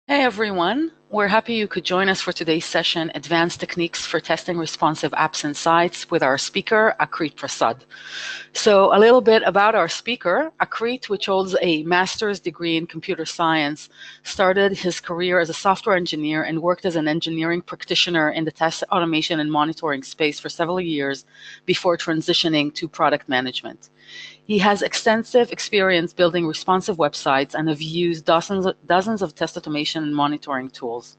Hey everyone, we're happy you could join us for today's session, Advanced Techniques for Testing Responsive Apps and Sites, with our speaker, Akrit Prasad. So a little bit about our speaker. Akrit, which holds a master's degree in computer science, started his career as a software engineer and worked as an engineering practitioner in the test automation and monitoring space for several years before transitioning to product management. He has extensive experience building responsive websites and have used dozens of test automation and monitoring tools.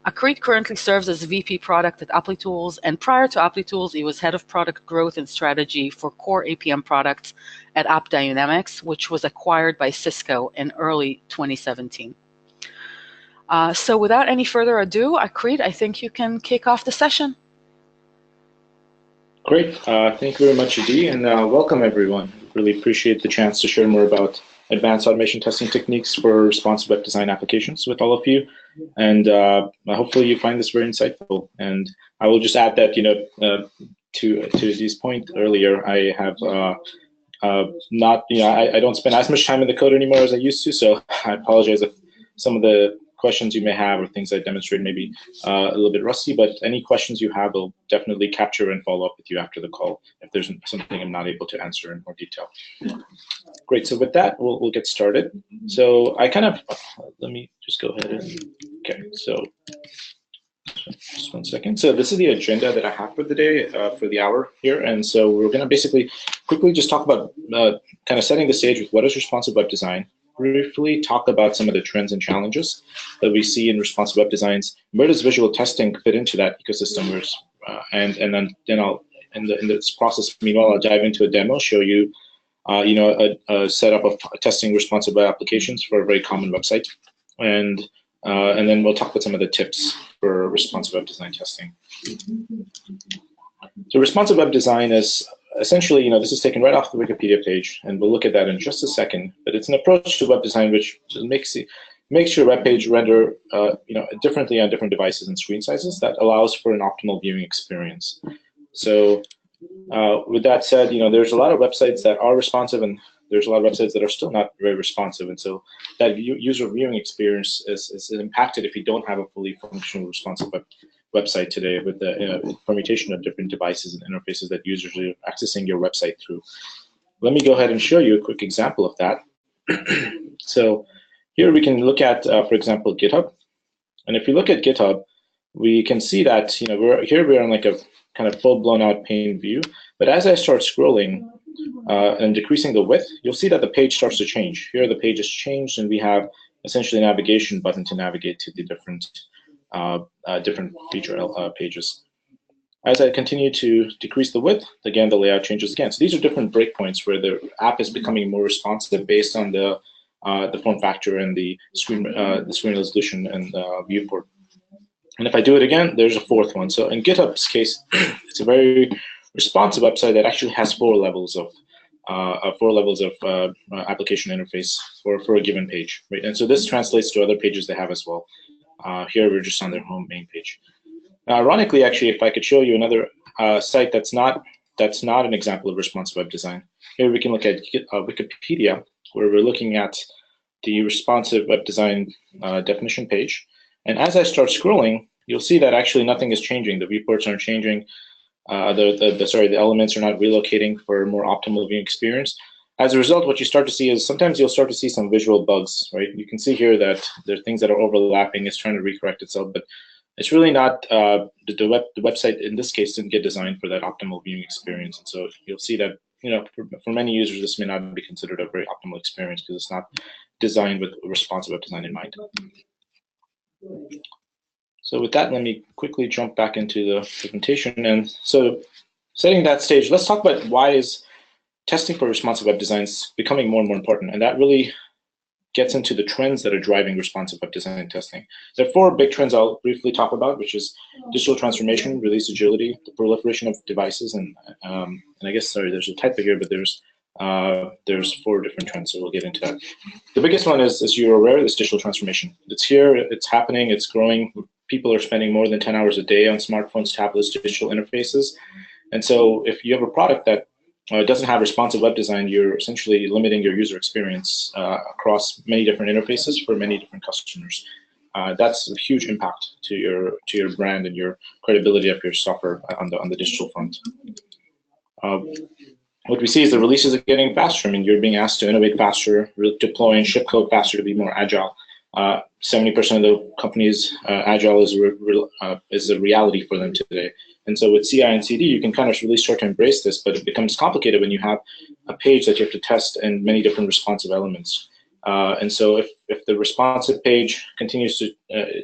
Akrit currently serves as VP Product at Applitools, and prior to Applitools, he was Head of Product Growth and Strategy for core APM products at AppDynamics, which was acquired by Cisco in early 2017. So without any further ado, Akrit, I think you can kick off the session. Great. Thank you very much, Adi, and welcome everyone. Really appreciate the chance to share more about advanced automation testing techniques for responsive web design applications with all of you. And hopefully you find this very insightful. And I will just add that, to Adi's point earlier, I have I don't spend as much time in the code anymore as I used to, so I apologize if some of the questions you may have or things I demonstrate may be a little bit rusty, but any questions you have, I'll definitely capture and follow up with you after the call if there's something I'm not able to answer in more detail. Great, so with that, we'll get started. So I let me just go ahead and, okay, so just 1 second. So this is the agenda that I have for the day, for the hour here. And so we're gonna basically quickly just talk about kind of setting the stage with what is responsive web design, briefly talk about some of the trends and challenges that we see in responsive web designs. Where does visual testing fit into that ecosystem? And then I'll in this process, meanwhile, I'll dive into a demo, show you, a setup of testing responsive web applications for a very common website, and then we'll talk about some of the tips for responsive web design testing. So responsive web design is essentially, this is taken right off the Wikipedia page, and we'll look at that in just a second. But it's an approach to web design which makes your web page render, differently on different devices and screen sizes that allows for an optimal viewing experience. So with that said, there's a lot of websites that are responsive, and there's a lot of websites that are still not very responsive. And so that user viewing experience is impacted if you don't have a fully functional responsive website today with the permutation of different devices and interfaces that users are accessing your website through. Let me go ahead and show you a quick example of that. So here we can look at, for example, GitHub. And if you look at GitHub, we can see that we're on like a kind of full blown out pane view. But as I start scrolling and decreasing the width, you'll see that the page starts to change. Here the page has changed, and we have essentially a navigation button to navigate to the different feature pages. As I continue to decrease the width, again, the layout changes again. So these are different breakpoints where the app is becoming more responsive based on the form factor and the screen resolution and viewport. And if I do it again, there's a fourth one. So in GitHub's case, it's a very responsive website that actually has four levels of application interface for a given page, right? And so this translates to other pages they have as well. Here we're just on their home main page. Now, ironically, actually, if I could show you another site that's not an example of responsive web design. Here we can look at Wikipedia, where we're looking at the responsive web design definition page. And as I start scrolling, you'll see that actually nothing is changing. The viewports aren't changing. The elements are not relocating for a more optimal viewing experience. As a result, what you start to see is sometimes you'll start to see some visual bugs, right? You can see here that there are things that are overlapping. It's trying to recorrect itself, but it's really not, the website in this case didn't get designed for that optimal viewing experience. And so you'll see that, for many users, this may not be considered a very optimal experience because it's not designed with responsive web design in mind. So with that, let me quickly jump back into the presentation. And so setting that stage, let's talk about why is testing for responsive web designs becoming more and more important. And that really gets into the trends that are driving responsive web design testing. There are four big trends I'll briefly talk about, which is digital transformation, release agility, the proliferation of devices, and I guess, sorry, there's a typo here, but there's four different trends, so we'll get into that. The biggest one is, as you're aware, is digital transformation. It's here, it's happening, it's growing. People are spending more than 10 hours a day on smartphones, tablets, digital interfaces. And so if you have a product that doesn't have responsive web design, you're essentially limiting your user experience across many different interfaces for many different customers. that's a huge impact to your brand and your credibility of your software on the digital front. What we see is the releases are getting faster. I mean, you're being asked to innovate faster, deploy and ship code faster to be more agile. 70% of the companies, Agile is a reality for them today. And so with CI and CD, you can kind of really start to embrace this, but it becomes complicated when you have a page that you have to test and many different responsive elements. And so if the responsive page continues to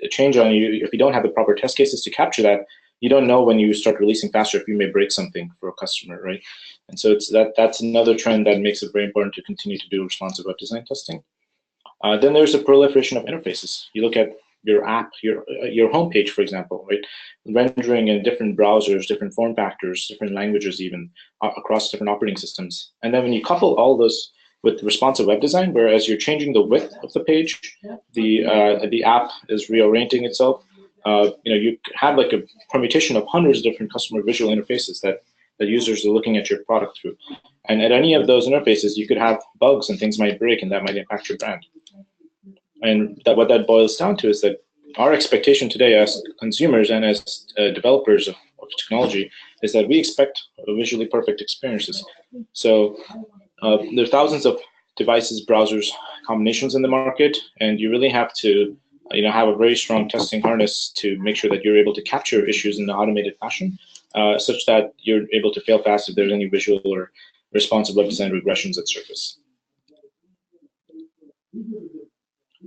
change on you, if you don't have the proper test cases to capture that, you don't know when you start releasing faster if you may break something for a customer, right? And so that's another trend that makes it very important to continue to do responsive web design testing. Then there's a proliferation of interfaces. You look at your app, your homepage, for example, right? Rendering in different browsers, different form factors, different languages, even across different operating systems. And then when you couple all those with responsive web design, whereas you're changing the width of the page, the app is reorienting itself. You have like a permutation of hundreds of different customer visual interfaces that users are looking at your product through. And at any of those interfaces, you could have bugs and things might break, and that might impact your brand. And what that boils down to is that our expectation today as consumers and as developers of technology is that we expect visually perfect experiences. So there are thousands of devices, browsers, combinations in the market, and you really have to have a very strong testing harness to make sure that you're able to capture issues in an automated fashion, such that you're able to fail fast if there's any visual or responsive web design regressions that surface.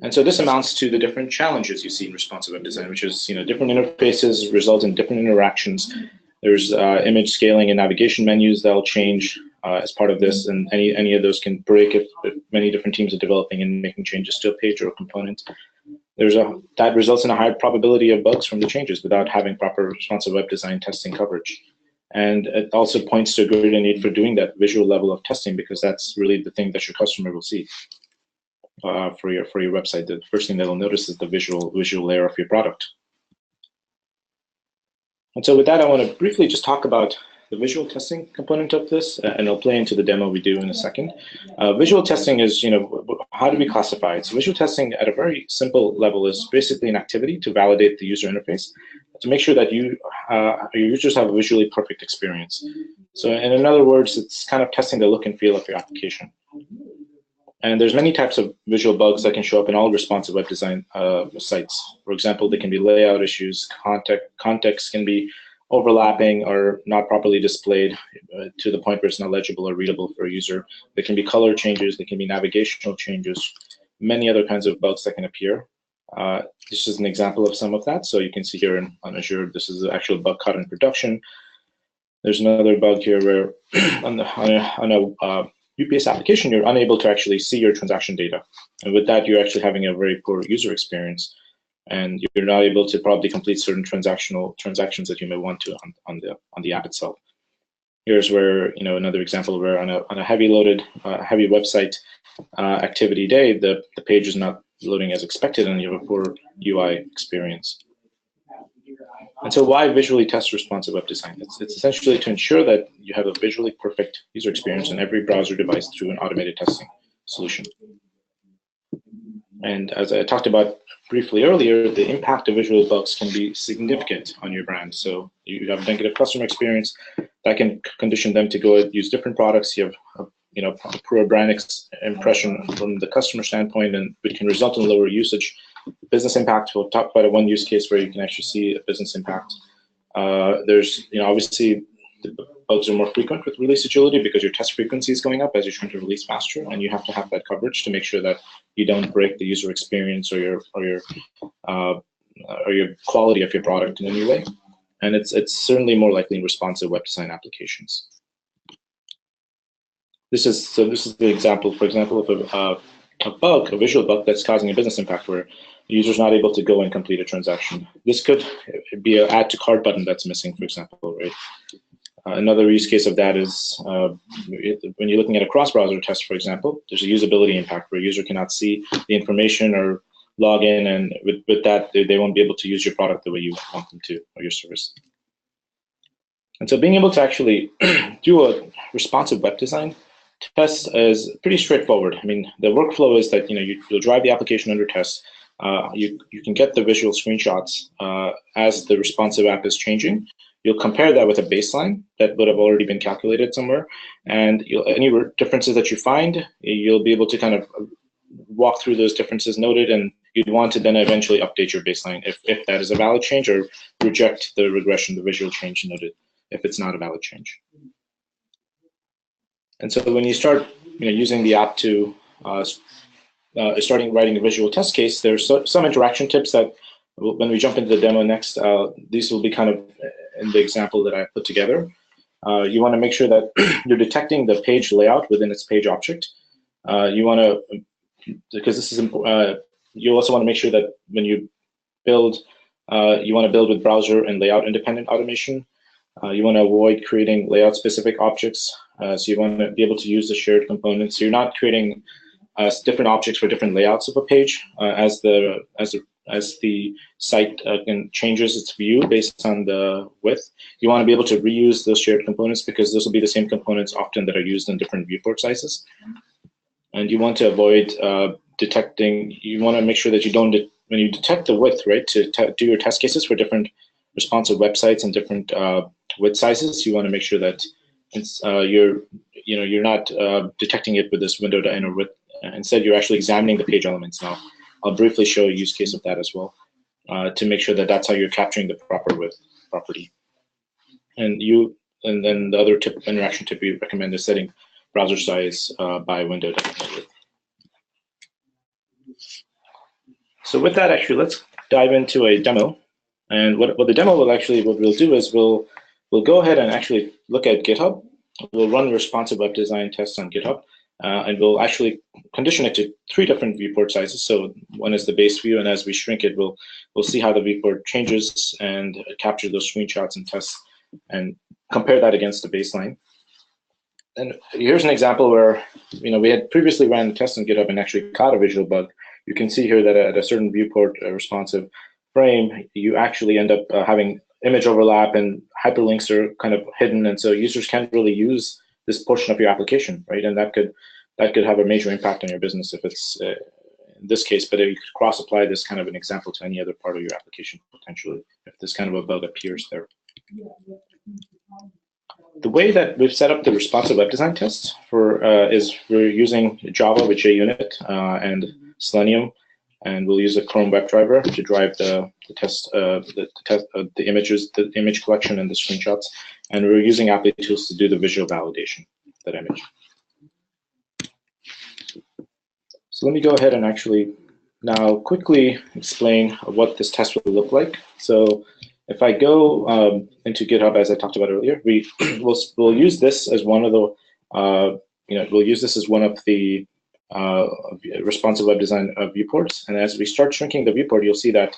And so this amounts to the different challenges you see in responsive web design, which is different interfaces result in different interactions. There's image scaling and navigation menus that'll change as part of this, and any of those can break if many different teams are developing and making changes to a page or a component. That results in a higher probability of bugs from the changes without having proper responsive web design testing coverage. And it also points to a greater need for doing that visual level of testing, because that's really the thing that your customer will see for your website. The first thing they'll notice is the visual layer of your product. And so with that, I want to briefly just talk about the visual testing component of this, and I'll play into the demo we do in a second. Visual testing is, how do we classify it? So visual testing at a very simple level is basically an activity to validate the user interface, to make sure that your users have a visually perfect experience. So in other words, it's kind of testing the look and feel of your application. And there's many types of visual bugs that can show up in all responsive web design sites. For example, there can be layout issues, context can be overlapping or not properly displayed to the point where it's not legible or readable for a user. There can be color changes, there can be navigational changes, many other kinds of bugs that can appear. This is an example of some of that. So you can see here on Azure, this is the actual bug caught in production. There's another bug here where on a UPS application, you're unable to actually see your transaction data. And with that, you're actually having a very poor user experience, and you're not able to probably complete certain transactions that you may want to on the app itself. Here's where another example where on a heavy website activity day, the page is not loading as expected, and you have a poor UI experience. And so why visually test responsive web design? It's essentially to ensure that you have a visually perfect user experience on every browser device through an automated testing solution. And as I talked about briefly earlier, the impact of visual bugs can be significant on your brand. So you have negative customer experience that can condition them to go use different products. You have a poor brand impression from the customer standpoint, and it can result in lower usage. Business impact, we'll talk about one use case where you can actually see a business impact. There's obviously the bugs are more frequent with release agility because your test frequency is going up as you're trying to release faster, and you have to have that coverage to make sure that you don't break the user experience or your quality of your product in any way. And it's certainly more likely in responsive web design applications. This is the example, for example, of a visual bug that's causing a business impact where the user's not able to go and complete a transaction. This could be an add to cart button that's missing, for example, right? Another use case of that is when you're looking at a cross-browser test, for example, there's a usability impact where a user cannot see the information or log in, and with that, they won't be able to use your product the way you want them to, or your service. And so being able to actually do a responsive web design test is pretty straightforward. I mean, the workflow is that you'll drive the application under test. you can get the visual screenshots as the responsive app is changing. You'll compare that with a baseline that would have already been calculated somewhere, and any differences that you find, you'll be able to kind of walk through those differences noted, and you'd want to then eventually update your baseline if that is a valid change, or reject the regression, the visual change noted, if it's not a valid change. And so when you start using the app to starting writing a visual test case, there's some interaction tips that when we jump into the demo next, these will be kind of in the example that I put together. You want to make sure that you're detecting the page layout within its page object. You want to, because this is important, you also want to make sure that when you build, you want to build with browser and layout independent automation. You want to avoid creating layout specific objects. So you want to be able to use the shared components. So you're not creating different objects for different layouts of a page as the site changes its view based on the width. You want to be able to reuse those shared components, because those will be the same components often that are used in different viewport sizes. And you want to avoid detecting. You want to make sure that you don't, when you detect the width, right, to do your test cases for different responsive websites and different width sizes, you want to make sure that it's, you're not detecting it with this window to inner width. Instead, you're actually examining the page elements. Now, I'll briefly show a use case of that as well, to make sure that that's how you're capturing the proper width property. And then the other interaction tip we recommend is setting browser size by window definitely. So with that, actually, let's dive into a demo. And what the demo will actually, what we'll do is we'll go ahead and actually look at GitHub. We'll run responsive web design tests on GitHub, and we'll actually condition it to 3 different viewport sizes. So one is the base view, and as we shrink it, we'll see how the viewport changes and capture those screenshots and tests and compare that against the baseline. And here's an example where we had previously ran tests on GitHub and actually caught a visual bug. You can see here that at a certain viewport responsive frame, you actually end up having image overlap, and hyperlinks are kind of hidden, and so users can't really use this portion of your application, right? And that could have a major impact on your business if it's in this case, but you could cross-apply this kind of an example to any other part of your application potentially, if this kind of a bug appears there. The way that we've set up the responsive web design tests is we're using Java with JUnit and Selenium, and we'll use a Chrome WebDriver to drive the test, the images, the image collection, and the screenshots. And we're using Applitools to do the visual validation of that image. So let me go ahead and actually now quickly explain what this test will look like. So if I go into GitHub, as I talked about earlier, we'll use this as one of the we'll use this as one of the responsive web design viewports. And as we start shrinking the viewport, you'll see that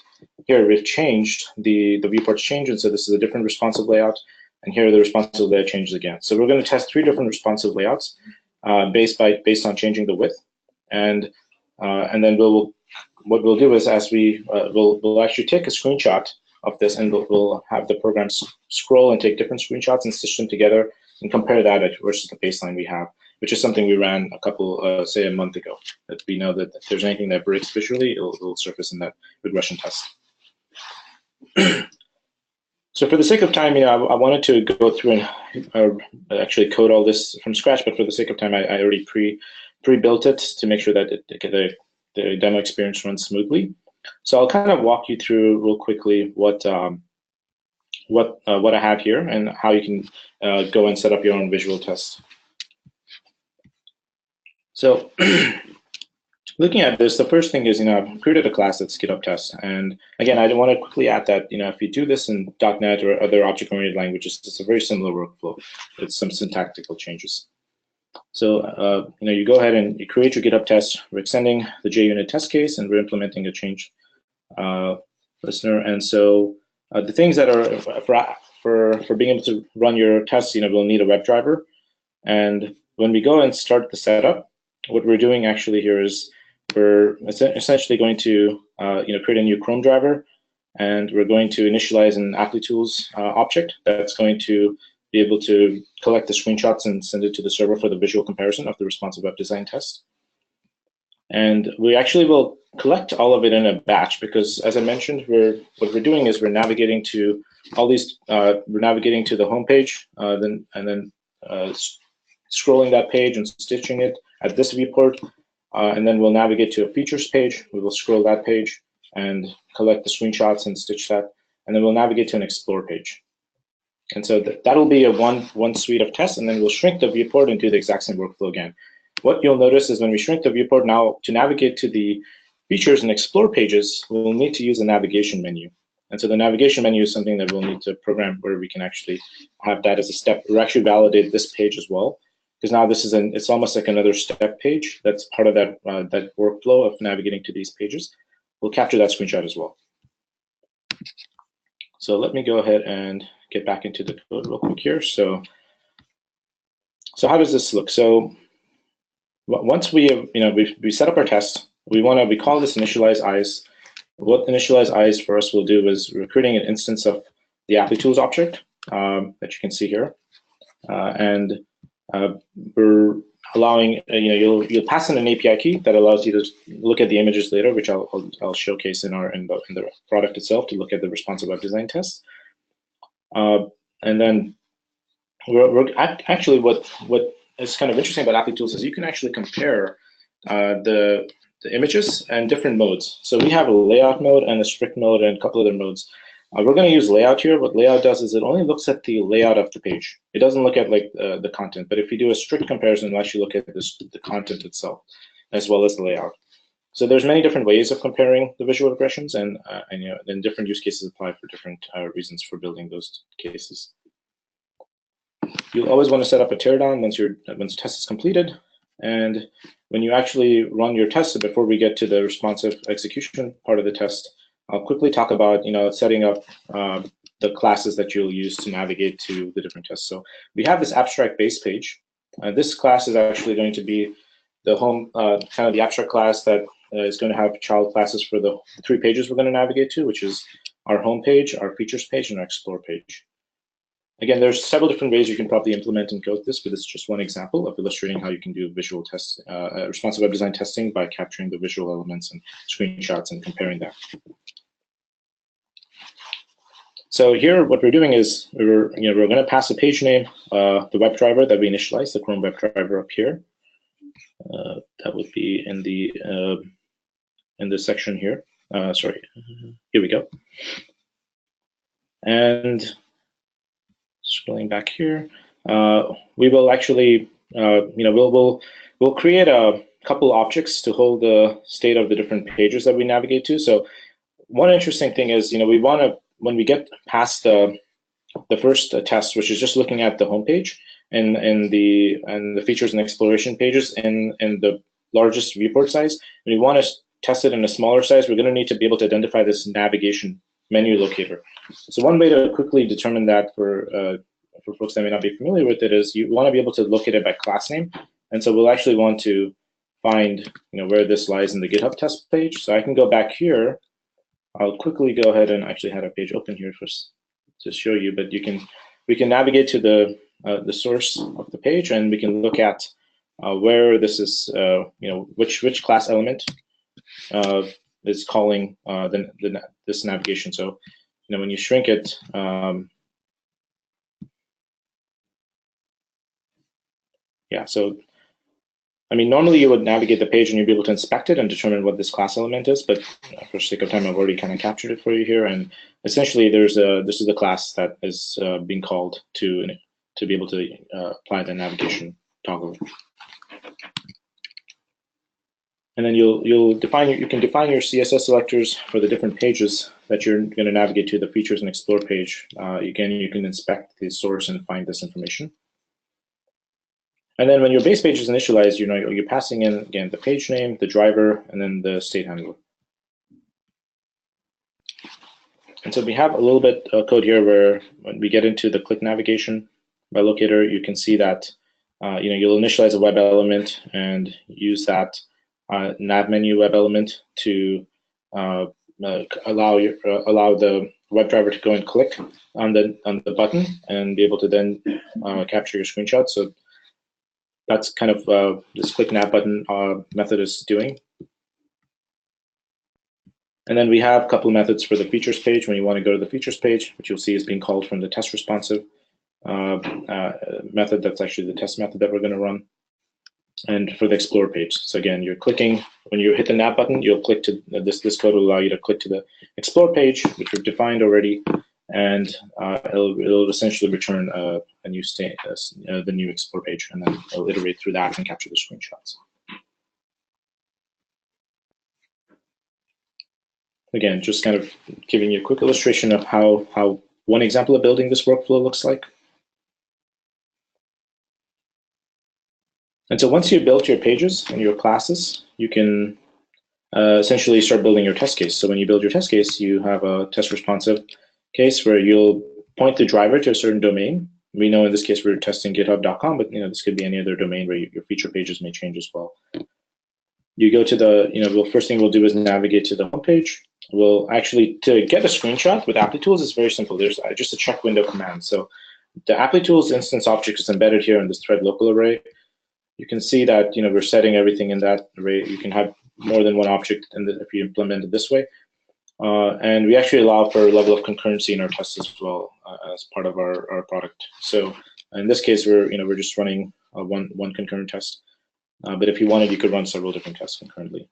here we've changed the viewports change, and so this is a different responsive layout. And here the responsive layout changes again. So we're going to test 3 different responsive layouts based on changing the width. And then what we'll do is, as we'll actually take a screenshot of this, and we'll have the program scroll and take different screenshots and stitch them together and compare that versus the baseline we have, which is something we ran a couple, say a month ago. That we know that if there's anything that breaks visually, it'll surface in that regression test. So for the sake of time, I wanted to go through and actually code all this from scratch, but for the sake of time, I already pre-built it to make sure that the demo experience runs smoothly. So I'll kind of walk you through real quickly what I have here and how you can go and set up your own visual test. So looking at this, the first thing is, I've created a class that's GitHub test. And again, I want to quickly add that, if you do this in .NET or other object-oriented languages, it's a very similar workflow with some syntactical changes. So, you go ahead and you create your GitHub test. We're extending the JUnit test case, and we're implementing a change listener. And so the things that are for being able to run your tests, we'll need a WebDriver. And when we go and start the setup, what we're doing actually here is we're essentially going to create a new Chrome driver, and we're going to initialize an Applitools object that's going to be able to collect the screenshots and send it to the server for the visual comparison of the responsive web design test. And we actually will collect all of it in a batch because, as I mentioned, what we're doing is we're navigating to all these. We're navigating to the home page, then scrolling that page and stitching it at this viewport, and then we'll navigate to a features page. We will scroll that page and collect the screenshots and stitch that, and then we'll navigate to an explore page. And so that'll be a one suite of tests, and then we'll shrink the viewport and do the exact same workflow again. What you'll notice is when we shrink the viewport now, to navigate to the features and explore pages, we'll need to use a navigation menu. And so the navigation menu is something that we'll need to program where we can actually have that as a step. We'll actually validate this page as well, because now this is it's almost like another step page that's part of that that workflow of navigating to these pages. We'll capture that screenshot as well. So let me go ahead and get back into the code real quick here. So how does this look? So once we have, we set up our test, we call this initialize eyes. What initialize eyes for us will do is we're creating an instance of the Applitools object that you can see here, and we're allowing you'll pass in an API key that allows you to look at the images later, which I'll showcase in the product itself to look at the responsive web design test. And then we're actually what is kind of interesting about Applitools is you can actually compare the images and different modes. So we have a layout mode and a strict mode and a couple other modes. We're going to use layout here. What layout does is it only looks at the layout of the page. It doesn't look at like the content. But if you do a strict comparison, it'll actually look at the content itself as well as the layout. So there's many different ways of comparing the visual regressions, and then different use cases apply for different reasons for building those cases. You'll always want to set up a teardown once the test is completed, and when you actually run your test, before we get to the responsive execution part of the test, I'll quickly talk about setting up the classes that you'll use to navigate to the different tests. So we have this abstract base page. This class is actually going to be the home, kind of the abstract class that is going to have child classes for the 3 pages we're going to navigate to, which is our home page, our features page, and our explore page. Again, there's several different ways you can probably implement and code this, but this is just one example of illustrating how you can do visual tests, responsive web design testing by capturing the visual elements and screenshots and comparing that. So here, what we're doing is we're going to pass a page name, the WebDriver that we initialized, the Chrome WebDriver up here. That would be in the section here. Sorry, here we go. And scrolling back here, we will actually, we'll create a couple objects to hold the state of the different pages that we navigate to. So one interesting thing is, we want to, when we get past the first test, which is just looking at the home page and the features and exploration pages in the largest viewport size, and we want to test it in a smaller size, we're going to need to be able to identify this navigation menu locator. So one way to quickly determine that for folks that may not be familiar with it is you want to be able to look at it by class name. And so we'll actually want to find where this lies in the GitHub test page. So I can go back here. I'll quickly go ahead and actually have a page open here to show you, but we can navigate to the source of the page, and we can look at where this is, which class element is calling this navigation. So when you shrink it, yeah, so I mean, normally you would navigate the page and you'd be able to inspect it and determine what this class element is, but for sake of time, I've already kind of captured it for you here. And essentially, this is the class that is being called to be able to apply the navigation toggle. And then you can define your CSS selectors for the different pages that you're going to navigate to, the features and explore page. Again, you can inspect the source and find this information. And then when your base page is initialized, you're passing in, again, the page name, the driver, and then the state handler. And so we have a little bit of code here where when we get into the click navigation by locator, you can see that you'll initialize a web element and use that nav menu web element to allow the WebDriver to go and click on the button and be able to then capture your screenshot. So that's kind of this click nav button method is doing. And then we have a couple of methods for the features page when you want to go to the features page, which you'll see is being called from the test responsive method. That's actually the test method that we're going to run. And for the explore page. So again, you're clicking, when you hit the nav button, you'll click to this code will allow you to click to the explore page, which we've defined already, and it'll essentially return a new state, the new explore page, and then it'll iterate through that and capture the screenshots. Again, just kind of giving you a quick illustration of how one example of building this workflow looks like. And so once you've built your pages and your classes, you can essentially start building your test case. So when you build your test case, you have a test responsive case where you'll point the driver to a certain domain. We know in this case we're testing github.com, but this could be any other domain where your feature pages may change as well. You go to the, first thing we'll do is navigate to the home page. We'll actually, to get a screenshot with Applitools, it's very simple. There's just a check window command. So the Applitools instance object is embedded here in this thread local array. You can see that we're setting everything in that array. You can have more than one object if you implement it this way. And we actually allow for a level of concurrency in our tests as well as part of our product. So in this case, we're just running one concurrent test. But if you wanted, you could run several different tests concurrently.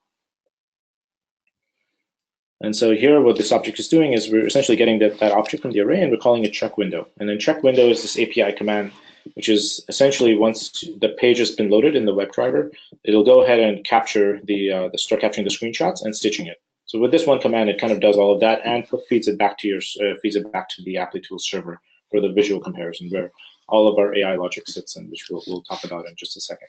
And so here, what this object is doing is we're essentially getting that object from the array, and we're calling it check window. And then check window is this API command, which is essentially once the page has been loaded in the WebDriver, it'll go ahead and capture start capturing the screenshots and stitching it. So with this one command, it kind of does all of that and feeds it back to the Applitools server for the visual comparison, where all of our AI logic sits in, which we'll talk about in just a second.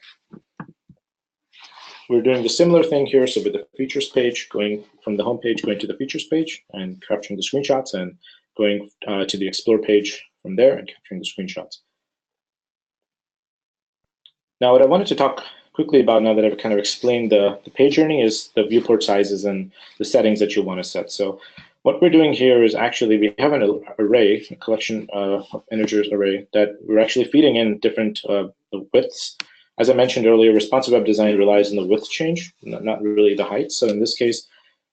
We're doing the similar thing here. So with the features page, going from the home page, going to the features page and capturing the screenshots, and going to the explore page from there and capturing the screenshots. Now, what I wanted to talk quickly about, now that I've kind of explained the page journey, is the viewport sizes and the settings that you want to set. So what we're doing here is actually we have an array, a collection of integers array, that we're actually feeding in different widths. As I mentioned earlier, responsive web design relies on the width change, not really the height. So in this case,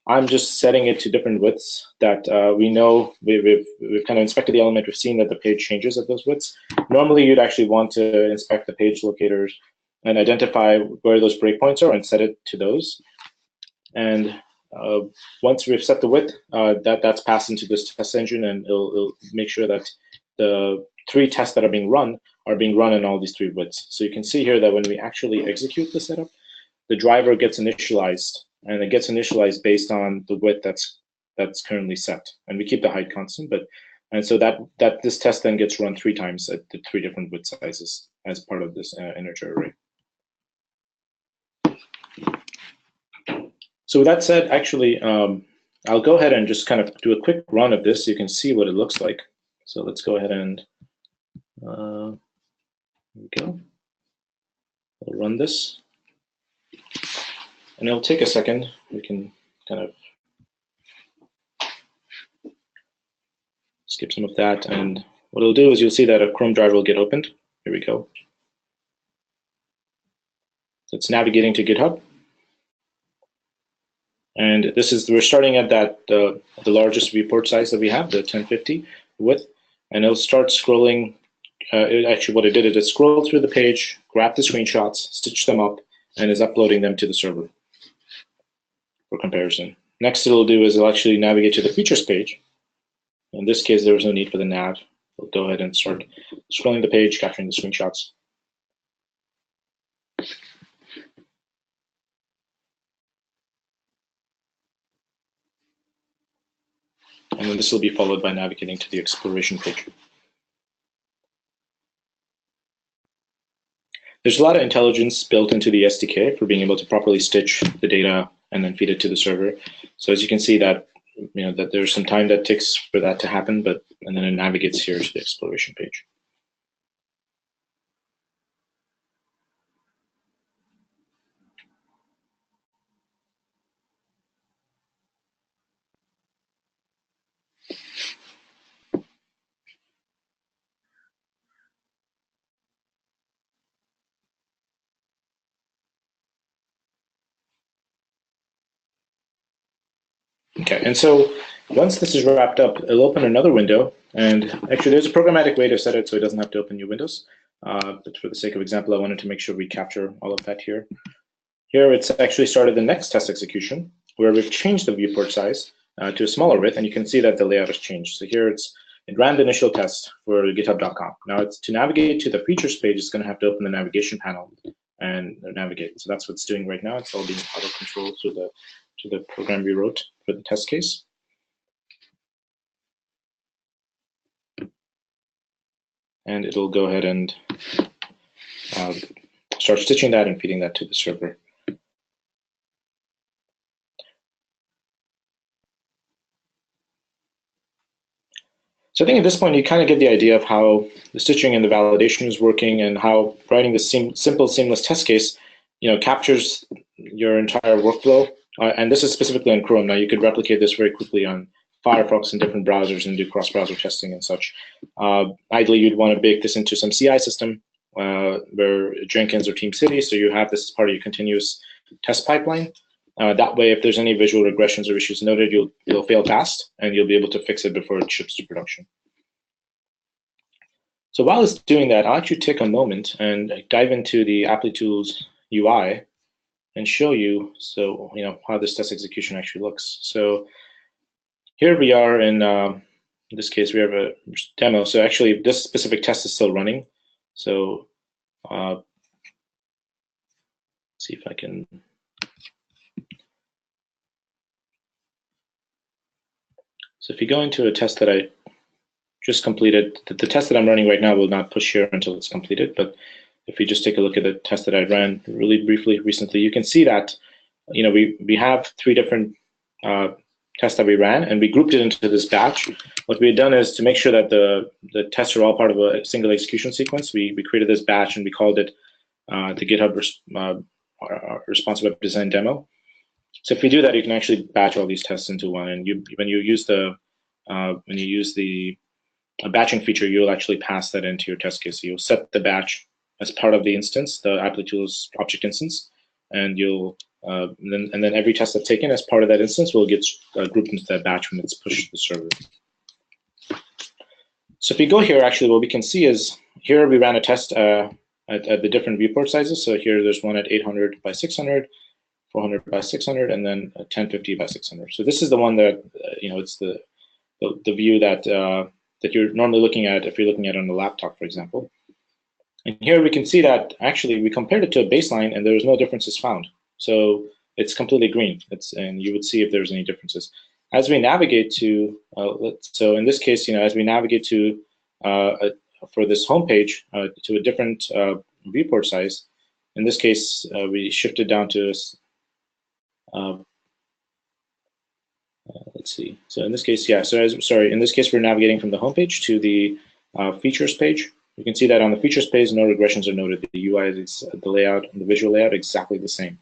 I'm just setting it to different widths that we know we've kind of inspected the element. We've seen that the page changes at those widths. Normally, you'd actually want to inspect the page locators and identify where those breakpoints are and set it to those. And once we've set the width, that's passed into this test engine, and it'll make sure that the 3 tests that are being run in all these 3 widths. So you can see here that when we actually execute the setup, the driver gets initialized, and it gets initialized based on the width that's currently set. And we keep the height constant, and so that this test then gets run 3 times at the 3 different width sizes as part of this integer array. So with that said, actually, I'll go ahead and just kind of do a quick run of this so you can see what it looks like. So let's go ahead and here we go. We'll run this. And it'll take a second. We can kind of skip some of that. And what it'll do is you'll see that a Chrome driver will get opened. Here we go. So it's navigating to GitHub. And we're starting at the largest viewport size that we have, the 1050 width. And it'll start scrolling. Actually, what it did is it scrolled through the page, grabbed the screenshots, stitched them up, and is uploading them to the server for comparison. Next, it'll do is it'll actually navigate to the features page. In this case, there was no need for the nav. We'll go ahead and start scrolling the page, capturing the screenshots. And then this will be followed by navigating to the exploration page. There's a lot of intelligence built into the SDK for being able to properly stitch the data and then feed it to the server. So as you can see that that there's some time that takes for that to happen, and then it navigates here to the exploration page. Okay, and so once this is wrapped up, it'll open another window. And actually, there's a programmatic way to set it so it doesn't have to open new windows. But for the sake of example, I wanted to make sure we capture all of that here. Here, it's actually started the next test execution, where we've changed the viewport size to a smaller width, and you can see that the layout has changed. So here, it ran the initial test for github.com. Now, it's to navigate to the features page, it's going to have to open the navigation panel and navigate. So that's what it's doing right now. It's all being auto-controlled to the program we wrote for the test case. And it'll go ahead and start stitching that and feeding that to the server. So I think at this point, you kind of get the idea of how the stitching and the validation is working and how writing the simple, seamless test case, captures your entire workflow. And this is specifically on Chrome. Now, you could replicate this very quickly on Firefox and different browsers and do cross-browser testing and such. Ideally, you'd want to bake this into some CI system where Jenkins or TeamCity, so you have this as part of your continuous test pipeline. That way, if there's any visual regressions or issues noted, you'll fail fast, and you'll be able to fix it before it ships to production. So while it's doing that, I'll actually take a moment and dive into the Applitools UI and show you how this test execution actually looks. So here we are in this case, we have a demo. So actually, this specific test is still running. So let's see if I can. So if you go into a test that I just completed, the test that I'm running right now will not push here until it's completed. But if you just take a look at the test that I ran really briefly recently, you can see that we have 3 different tests that we ran, and we grouped it into this batch. What we had done is to make sure that the tests are all part of a single execution sequence. We created this batch and we called it the GitHub responsive web design demo. So if you do that, you can actually batch all these tests into one. And when you use the batching feature, you'll actually pass that into your test case. So you'll set the batch as part of the instance, the Applitools object instance, and and then every test that's taken as part of that instance will get grouped into that batch when it's pushed to the server. So if we go here, actually, what we can see is here we ran a test at the different viewport sizes. So here there's one at 800 by 600. 400 by 600, and then 1050 by 600. So this is the one that it's the view that you're normally looking at if you're looking at it on the laptop, for example. And here we can see that actually we compared it to a baseline, and there's no differences found. So it's completely green. And you would see if there's any differences as we navigate to. So in this case, as we navigate to for this home page to a different viewport size. In this case, we shifted down to. Let's see. So in this case, yeah. So in this case, we're navigating from the home page to the features page. You can see that on the features page, no regressions are noted. The UI is the layout and the visual layout exactly the same.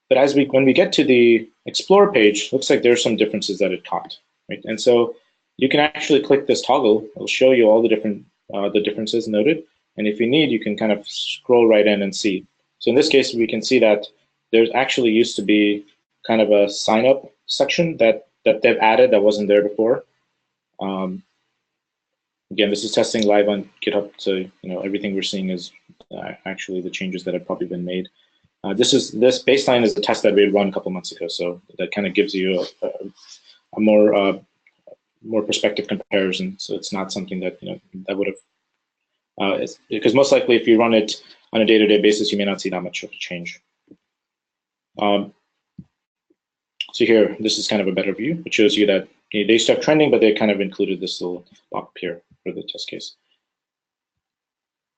But when we get to the Explore page, looks like there's some differences that it caught, right? And so you can actually click this toggle. It'll show you all the different differences noted. And if you need, you can kind of scroll right in and see. So in this case, we can see that there's actually used to be kind of a sign up section that they've added that wasn't there before. Again, this is testing live on GitHub, so everything we're seeing is actually the changes that have probably been made. This baseline is the test that we had run a couple months ago, so that kind of gives you a more perspective comparison. So it's not something that that would have, because most likely if you run it on a day-to-day basis, you may not see that much of a change. So here, this is kind of a better view, which shows you that they start trending, but they kind of included this little pop here for the test case.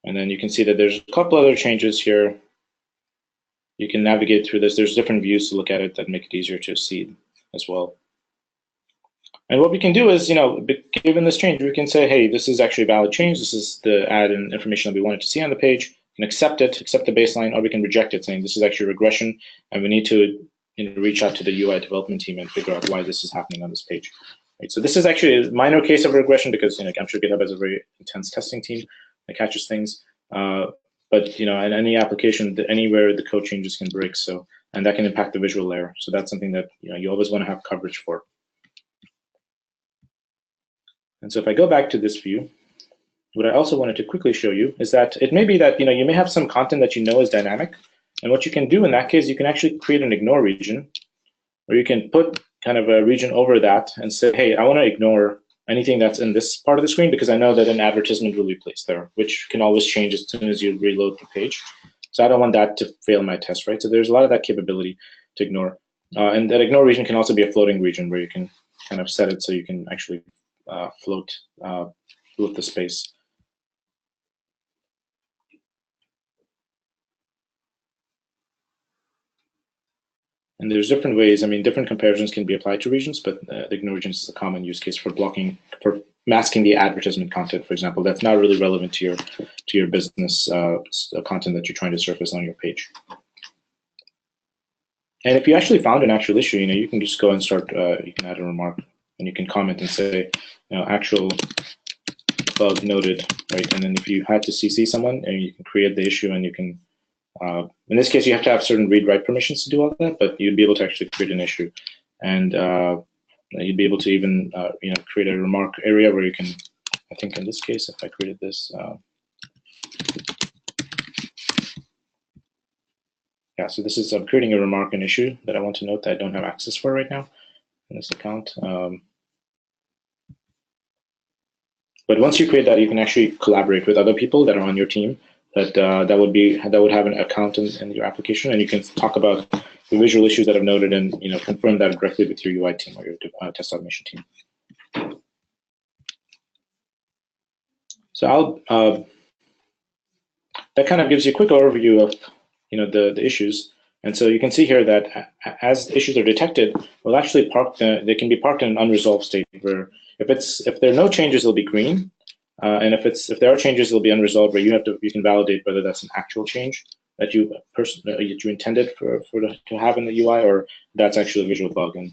And then you can see that there's a couple other changes here. You can navigate through this. There's different views to look at it that make it easier to see as well. And what we can do is, given this change, we can say, hey, this is actually a valid change. This is the add and information that we wanted to see on the page, and accept it, accept the baseline, or we can reject it, saying this is actually a regression, and we need to reach out to the UI development team and figure out why this is happening on this page. Right? So this is actually a minor case of regression because I'm sure GitHub has a very intense testing team that catches things. But in any application, anywhere the code changes can break. So and that can impact the visual layer. So that's something that you always want to have coverage for. And so if I go back to this view, what I also wanted to quickly show you is that it may be that you may have some content that is dynamic, and what you can do in that case, you can actually create an ignore region, or you can put kind of a region over that and say, hey, I want to ignore anything that's in this part of the screen because I know that an advertisement will be placed there, which can always change as soon as you reload the page. So I don't want that to fail my test, right? So there's a lot of that capability to ignore. And that ignore region can also be a floating region where you can kind of set it so you can actually float the space. And there's different ways. I mean, different comparisons can be applied to regions, but the ignore regions is a common use case for masking the advertisement content, for example. That's not really relevant to your business content that you're trying to surface on your page. And if you actually found an actual issue, you can just go and start. You can add a remark, and you can comment and say, actual bug noted, right? And then if you had to CC someone, and you can create the issue, and you can. In this case, you have to have certain read-write permissions to do all that, but you'd be able to actually create an issue, and you'd be able to even create a remark area where you can. I think in this case, if I created this, yeah. So this is I'm creating a remark and issue that I want to note that I don't have access for right now in this account. But once you create that, you can actually collaborate with other people that are on your team. That would have an account in your application, and you can talk about the visual issues that I've noted, and confirm that directly with your UI team or your test automation team. So that kind of gives you a quick overview of the issues, and so you can see here that as issues are detected, we'll actually they can be parked in an unresolved state where if there are no changes, it'll be green. And if there are changes, it'll be unresolved, where you can validate whether that's an actual change that you intended to have in the UI, or that's actually a visual bug. And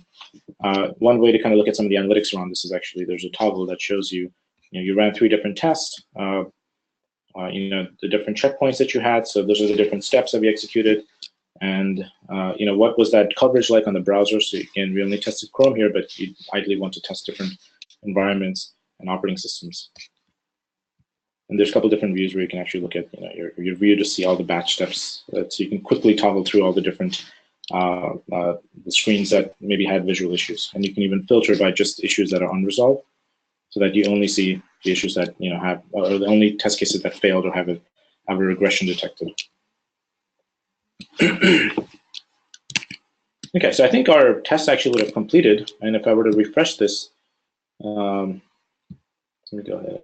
one way to kind of look at some of the analytics around this is actually there's a toggle that shows you ran 3 different tests, the different checkpoints that you had. So those are the different steps that we executed, and what was that coverage like on the browser. So again, we only tested Chrome here, but you ideally want to test different environments and operating systems. And there's a couple different views where you can actually look at your view to see all the batch steps, so you can quickly toggle through all the different the screens that maybe had visual issues, and you can even filter by just issues that are unresolved, so that you only see the issues that have, or the only test cases that failed or have a regression detected. Okay, so I think our test actually would have completed, and if I were to refresh this, let me go ahead.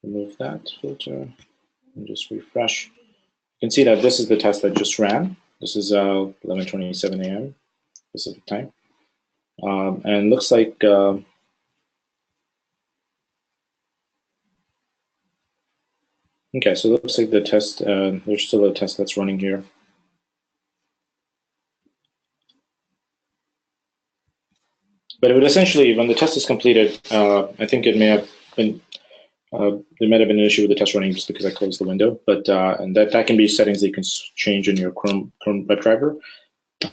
Remove that filter and just refresh. You can see that this is the test that just ran. This is 11:27 a.m. Pacific time, and looks like okay. So it looks like the test. There's still a test that's running here. But it would essentially, when the test is completed, I think it may have been. There might have been an issue with the test running just because I closed the window, but and that can be settings that you can change in your Chrome WebDriver.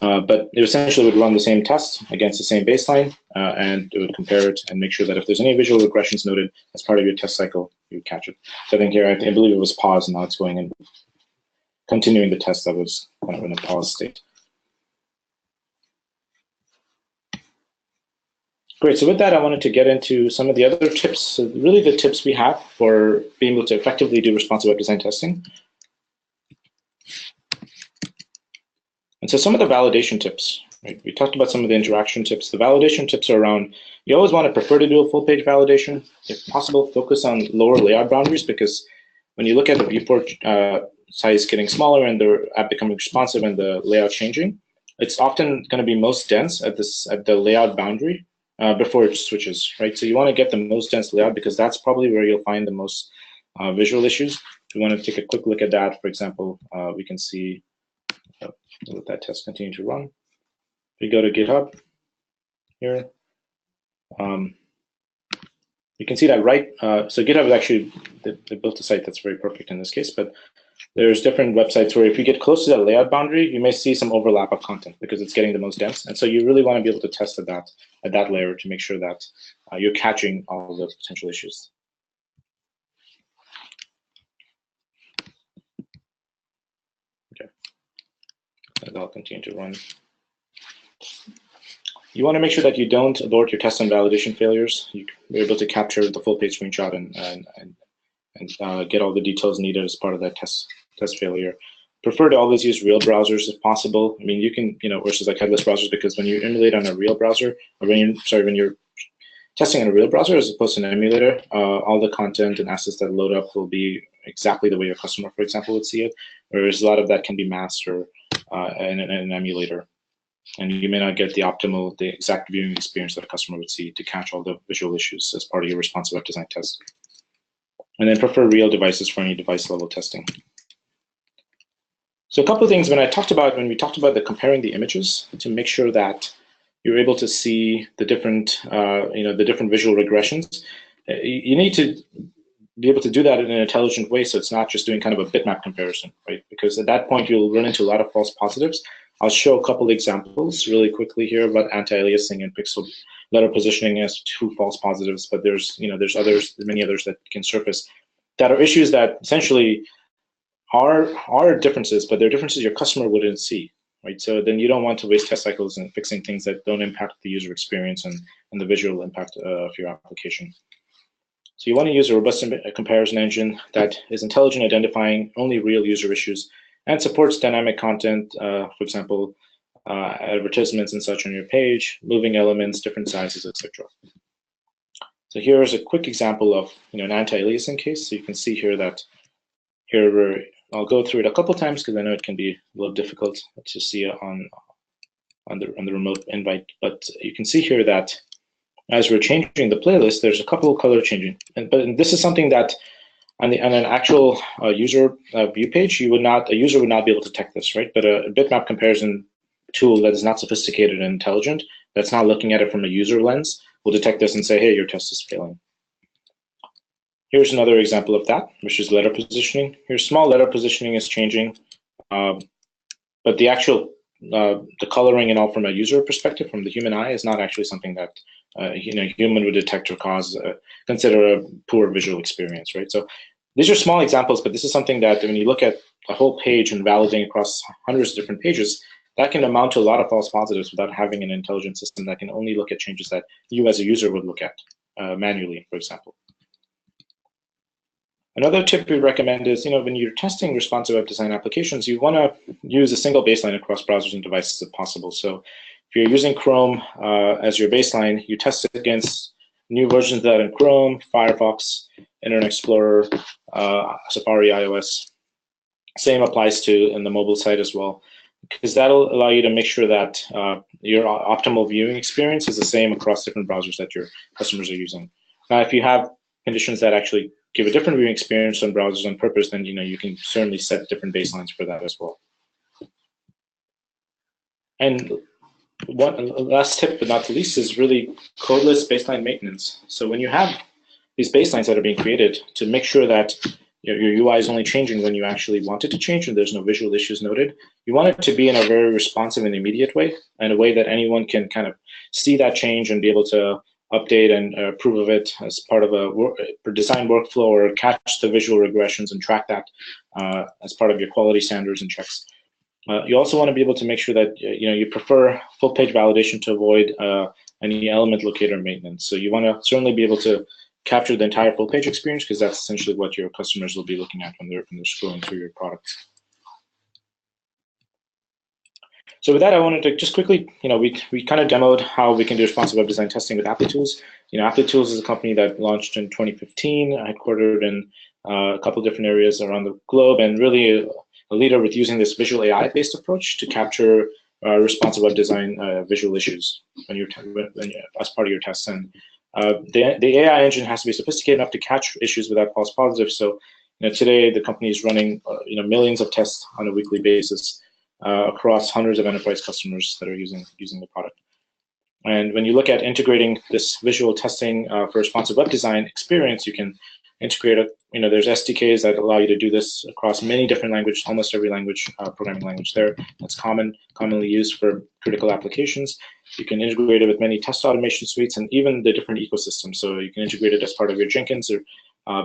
But it essentially would run the same test against the same baseline, and it would compare it and make sure that if there's any visual regressions noted as part of your test cycle, you would catch it. So I think here, I believe it was paused, and now it's going and continuing the test that was kind of in a pause state. Great, so with that, I wanted to get into some of the other tips, so really the tips we have for being able to effectively do responsive web design testing. And so some of the validation tips, right? We talked about some of the interaction tips. The validation tips are around, you always want to prefer to do a full page validation. If possible, focus on lower layout boundaries, because when you look at the viewport size getting smaller and the app becoming responsive and the layout changing, it's often going to be most dense at the layout boundary before it switches, right? So you want to get the most dense layout, because that's probably where you'll find the most visual issues. If you want to take a quick look at that, for example, we can see, let that test continue to run. If we go to GitHub here, you can see that so GitHub is actually, they built a site that's very perfect in this case, but there's different websites where if you get close to that layout boundary, you may see some overlap of content because it's getting the most dense. And so you really want to be able to test at that layer to make sure that you're catching all of those potential issues. Okay, and I'll continue to run. You want to make sure that you don't abort your test and validation failures. You're able to capture the full page screenshot and get all the details needed as part of that test failure. Prefer to always use real browsers if possible. I mean, you can, versus like headless browsers, because when you emulate on a real browser, or when you're testing on a real browser as opposed to an emulator, all the content and assets that load up will be exactly the way your customer, for example, would see it. Whereas a lot of that can be masked or in an emulator, and you may not get the exact viewing experience that a customer would see to catch all the visual issues as part of your responsive web design test. And then prefer real devices for any device level testing. So a couple of things when we talked about the comparing the images to make sure that you're able to see the different, the different visual regressions. You need to be able to do that in an intelligent way, so it's not just doing kind of a bitmap comparison, right? Because at that point you'll run into a lot of false positives. I'll show a couple examples really quickly here about anti-aliasing and pixel letter positioning as two false positives, but there's many others that can surface that are issues that essentially are differences, but they're differences your customer wouldn't see, right? So then you don't want to waste test cycles in fixing things that don't impact the user experience and the visual impact of your application. So you want to use a robust comparison engine that is intelligent, identifying only real user issues and supports dynamic content, for example, advertisements and such on your page, moving elements, different sizes, etc. So here is a quick example of an anti-aliasing case. So you can see here that I'll go through it a couple times because I know it can be a little difficult to see on the remote invite. But you can see here that as we're changing the playlist, there's a couple of color changing. But this is something that on an actual user view page, a user would not be able to detect this, right? But a bitmap comparison tool that is not sophisticated and intelligent, that's not looking at it from a user lens, will detect this and say, hey, your test is failing. Here's another example of that, which is letter positioning. Here, small letter positioning is changing, but the actual the coloring and all from a user perspective, from the human eye, is not actually something that human would detect or consider a poor visual experience, right? So these are small examples, but this is something that when you look at a whole page and validating across hundreds of different pages, that can amount to a lot of false positives without having an intelligent system that can only look at changes that you as a user would look at manually, for example. Another tip we recommend is, when you're testing responsive web design applications, you want to use a single baseline across browsers and devices if possible. So if you're using Chrome as your baseline, you test it against new versions of that in Chrome, Firefox, Internet Explorer, Safari, iOS. Same applies to in the mobile side as well, because that'll allow you to make sure that your optimal viewing experience is the same across different browsers that your customers are using. Now, if you have conditions that actually give a different viewing experience on browsers on purpose, then you can certainly set different baselines for that as well. And one last tip, but not the least, is really codeless baseline maintenance. So when you have these baselines that are being created, to make sure that your UI is only changing when you actually want it to change and there's no visual issues noted, you want it to be in a very responsive and immediate way, and a way that anyone can kind of see that change and be able to update and approve of it as part of a design workflow, or catch the visual regressions and track that as part of your quality standards and checks. You also want to be able to make sure that you prefer full page validation to avoid any element locator maintenance. So you want to certainly be able to capture the entire full page experience, because that's essentially what your customers will be looking at when they're scrolling through your product. So with that, I wanted to just quickly, we kind of demoed how we can do responsive web design testing with Applitools. Applitools is a company that launched in 2015, headquartered in a couple different areas around the globe, and really a leader with using this visual AI-based approach to capture responsive web design visual issues as part of your tests. And the AI engine has to be sophisticated enough to catch issues without false positives. So today the company is running millions of tests on a weekly basis across hundreds of enterprise customers that are using the product. And when you look at integrating this visual testing for responsive web design experience, you can integrate it. There's SDKs that allow you to do this across many different languages, almost every language, programming language there. That's commonly used for critical applications. You can integrate it with many test automation suites and even the different ecosystems. So you can integrate it as part of your Jenkins or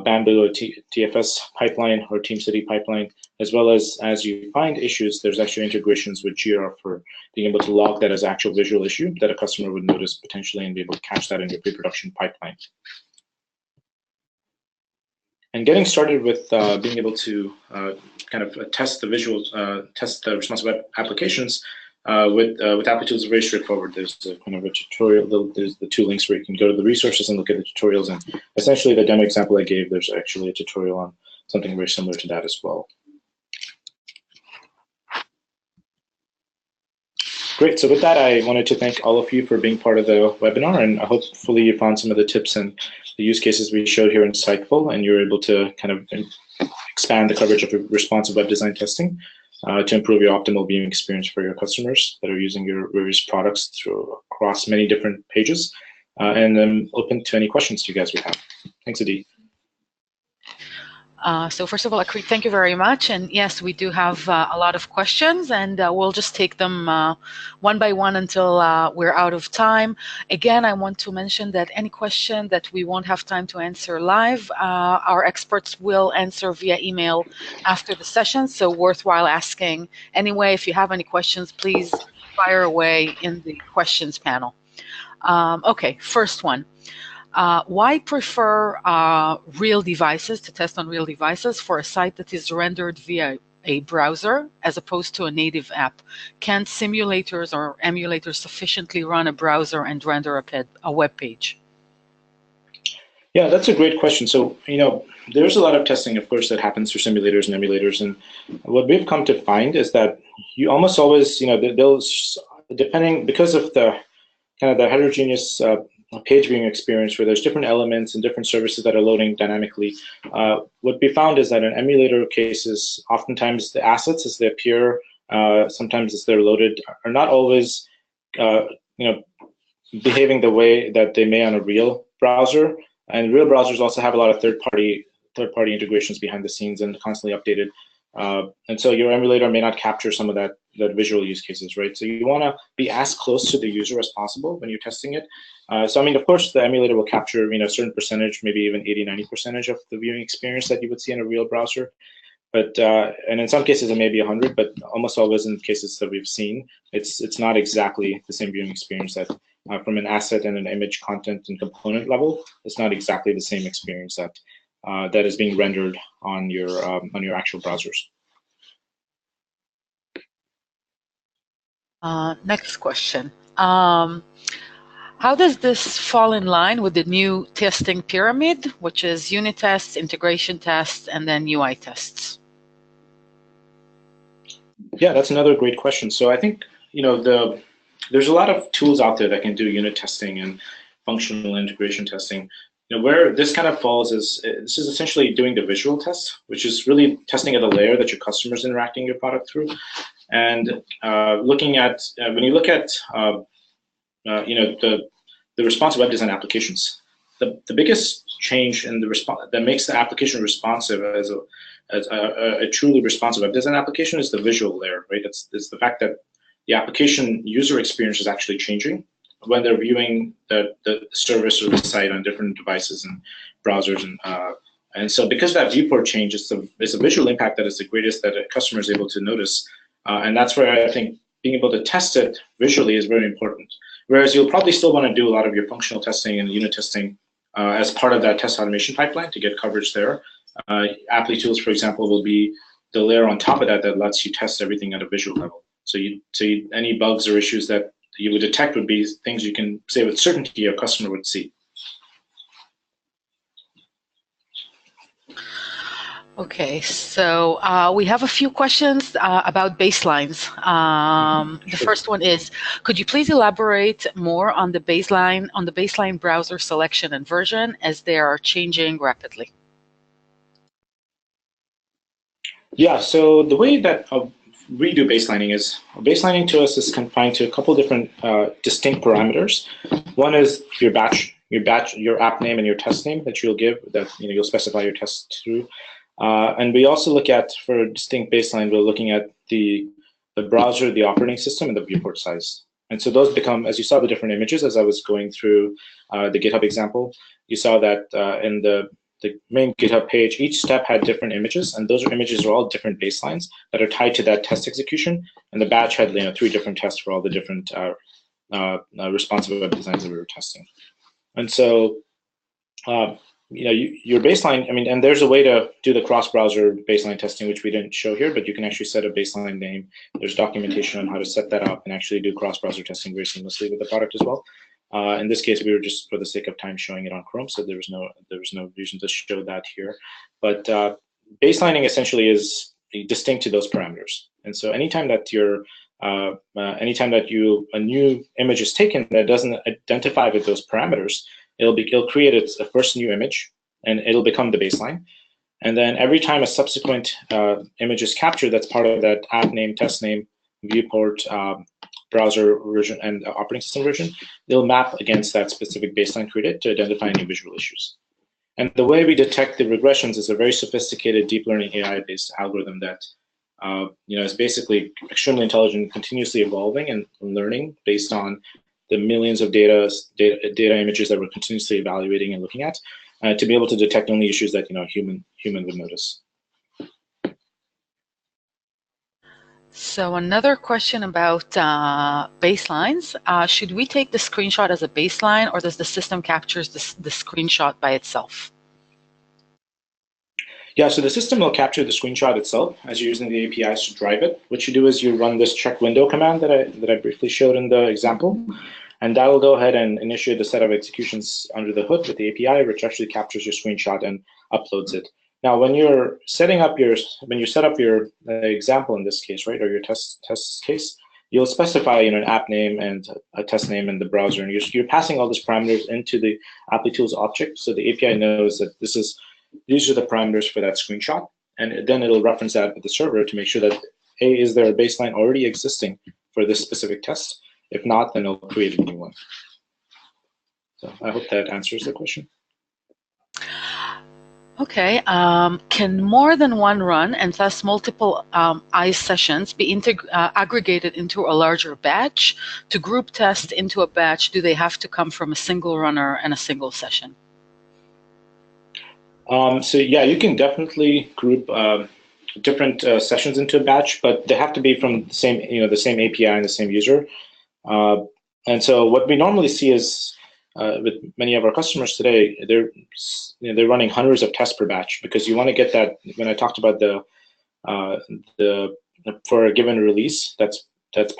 Bamboo or TFS pipeline or TeamCity pipeline, as well as you find issues, there's actually integrations with Jira for being able to log that as actual visual issue that a customer would notice potentially and be able to catch that in your pre-production pipeline. And getting started with being able to kind of test the visuals, test the responsive web applications with Applitools is very straightforward. There's kind of a tutorial. There's the two links where you can go to the resources and look at the tutorials. And essentially, the demo example I gave, there's actually a tutorial on something very similar to that as well. Great. So with that, I wanted to thank all of you for being part of the webinar, and hopefully you found some of the tips and the use cases we showed here insightful, and you're able to kind of expand the coverage of responsive web design testing to improve your optimal viewing experience for your customers that are using your various products across many different pages. And I'm open to any questions you guys would have. Thanks, Adi. So first of all, Akrit, thank you very much. And yes, we do have a lot of questions, and we'll just take them one by one until we're out of time. Again, I want to mention that any question that we won't have time to answer live, our experts will answer via email after the session, so worthwhile asking. Anyway, if you have any questions, please fire away in the questions panel. Okay, first one. Why prefer real devices, to test on real devices, for a site that is rendered via a browser as opposed to a native app? Can't simulators or emulators sufficiently run a browser and render a web page? Yeah, that's a great question. So, there's a lot of testing, of course, that happens for simulators and emulators. And what we've come to find is that you almost always, depending, because of the kind of the heterogeneous page viewing experience where there's different elements and different services that are loading dynamically. What we found is that in emulator cases, oftentimes the assets as they appear, sometimes as they're loaded, are not always behaving the way that they may on a real browser. And real browsers also have a lot of third-party integrations behind the scenes and constantly updated. And so your emulator may not capture some of that visual use cases, right? So you want to be as close to the user as possible when you're testing it. So I mean, of course, the emulator will capture a certain percentage, maybe even 80–90% of the viewing experience that you would see in a real browser. But and in some cases it may be 100, but almost always in cases that we've seen, it's not exactly the same viewing experience that from an asset and an image content and component level. It's not exactly the same experience that that is being rendered on your actual browsers. Next question. How does this fall in line with the new testing pyramid, which is unit tests, integration tests, and then UI tests? Yeah, that's another great question. So I think there's a lot of tools out there that can do unit testing and functional integration testing. Where this kind of falls is this is essentially doing the visual test, which is really testing at the layer that your customer is interacting your product through, and looking at when you look at the responsive web design applications, the biggest change in the response that makes the application responsive as a truly responsive web design application is the visual layer, right? It's the fact that the application user experience is actually changing when they're viewing the service or the site on different devices and browsers, and so because that viewport change is a visual impact that is the greatest that a customer is able to notice, and that's where I think being able to test it visually is very important. Whereas you'll probably still want to do a lot of your functional testing and unit testing as part of that test automation pipeline to get coverage there. Applitools, for example, will be the layer on top of that that lets you test everything at a visual level. So any bugs or issues that you would detect would be things you can say with certainty a customer would see. Okay, so we have a few questions about baselines. The first one is, could you please elaborate more on the baseline browser selection and version as they are changing rapidly? Yeah, so the way that we do baselining to us is confined to a couple different distinct parameters. One is your batch your app name and your test name that you'll give, that you'll specify your test through. And we also look at, for a distinct baseline, we're looking at the browser, the operating system, and the viewport size. And so those become, as you saw the different images as I was going through the GitHub example, you saw that in the main GitHub page, each step had different images, and those images are all different baselines that are tied to that test execution. And the batch had 3 different tests for all the different responsive web designs that we were testing. And so your baseline, and there's a way to do the cross-browser baseline testing, which we didn't show here, but you can actually set a baseline name. There's documentation on how to set that up and actually do cross-browser testing very seamlessly with the product as well. In this case, we were just, for the sake of time, showing it on Chrome, so there was no reason to show that here. But baselining essentially is distinct to those parameters. And so anytime that a new image is taken that doesn't identify with those parameters, it'll create a first new image, and it'll become the baseline. And then every time a subsequent image is captured, that's part of that app name, test name, viewport, browser version, and operating system version, they'll map against that specific baseline created to identify any visual issues. And the way we detect the regressions is a very sophisticated deep learning AI-based algorithm that is basically extremely intelligent, continuously evolving and learning based on the millions of data images that we're continuously evaluating and looking at, to be able to detect only issues that human would notice. So another question about baselines. Should we take the screenshot as a baseline, or does the system capture the screenshot by itself? Yeah, so the system will capture the screenshot itself as you're using the APIs to drive it. What you do is you run this check window command that I briefly showed in the example, and that will go ahead and initiate a set of executions under the hood with the API, which actually captures your screenshot and uploads it. Now, when you set up your example in this case, right, or your test case, you'll specify an app name and a test name in the browser, and you're passing all these parameters into the Applitools object, so the API knows that these are the parameters for that screenshot, and then it'll reference that with the server to make sure that is there a baseline already existing for this specific test? If not, then it'll create a new one. So I hope that answers the question. Okay, can more than one run, and thus multiple ICE sessions, be aggregated into a larger batch? To group test into a batch, do they have to come from a single runner and a single session? So yeah, you can definitely group different sessions into a batch, but they have to be from the same API and the same user. And so what we normally see is, with many of our customers today, they're running hundreds of tests per batch, because you want to get that. When I talked about for a given release, that's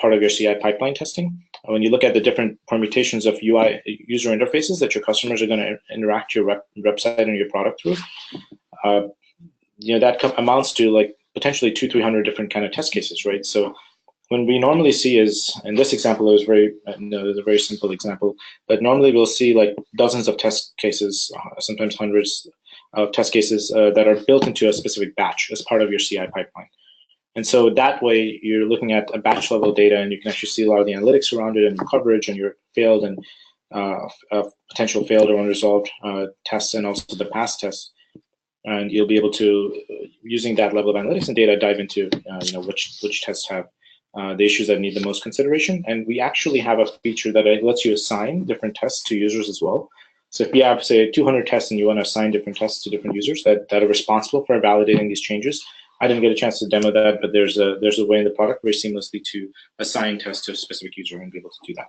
part of your CI pipeline testing. When you look at the different permutations of UI user interfaces that your customers are going to interact your website and your product through, that amounts to potentially 200-300 different kind of test cases, right? So when we normally see is, in this example, it was a very simple example, but normally we'll see dozens of test cases, sometimes hundreds of test cases that are built into a specific batch as part of your CI pipeline. And so that way you're looking at a batch level data, and you can actually see a lot of the analytics around it and your coverage and your failed and potential failed or unresolved tests, and also the past tests. And you'll be able to, using that level of analytics and data, dive into which tests have the issues that need the most consideration. And we actually have a feature that lets you assign different tests to users as well. So if you have, say, 200 tests and you want to assign different tests to different users that are responsible for validating these changes, I didn't get a chance to demo that, but there's a way in the product very seamlessly to assign tests to a specific user and be able to do that.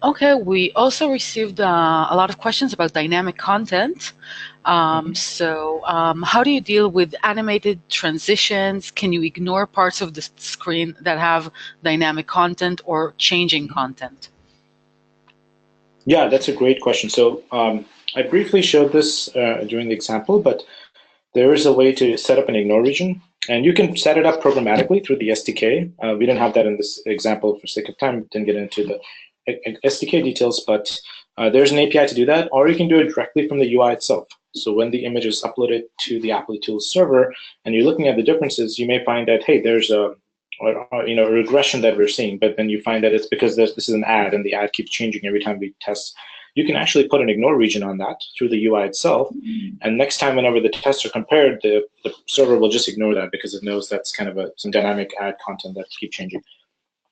Okay, we also received a lot of questions about dynamic content. So how do you deal with animated transitions? Can you ignore parts of the screen that have dynamic content or changing content? Yeah, that's a great question. So I briefly showed this during the example, but there is a way to set up an ignore region, and you can set it up programmatically through the SDK. We didn't have that in this example for sake of time, didn't get into the SDK details, but there's an API to do that, or you can do it directly from the UI itself. So when the image is uploaded to the Applitools server and you're looking at the differences, you may find that, hey, there's a a regression that we're seeing, but then you find that it's because this is an ad and the ad keeps changing every time we test. You can actually put an ignore region on that through the UI itself, and next time whenever the tests are compared, the server will just ignore that because it knows that's kind of some dynamic ad content that keeps changing.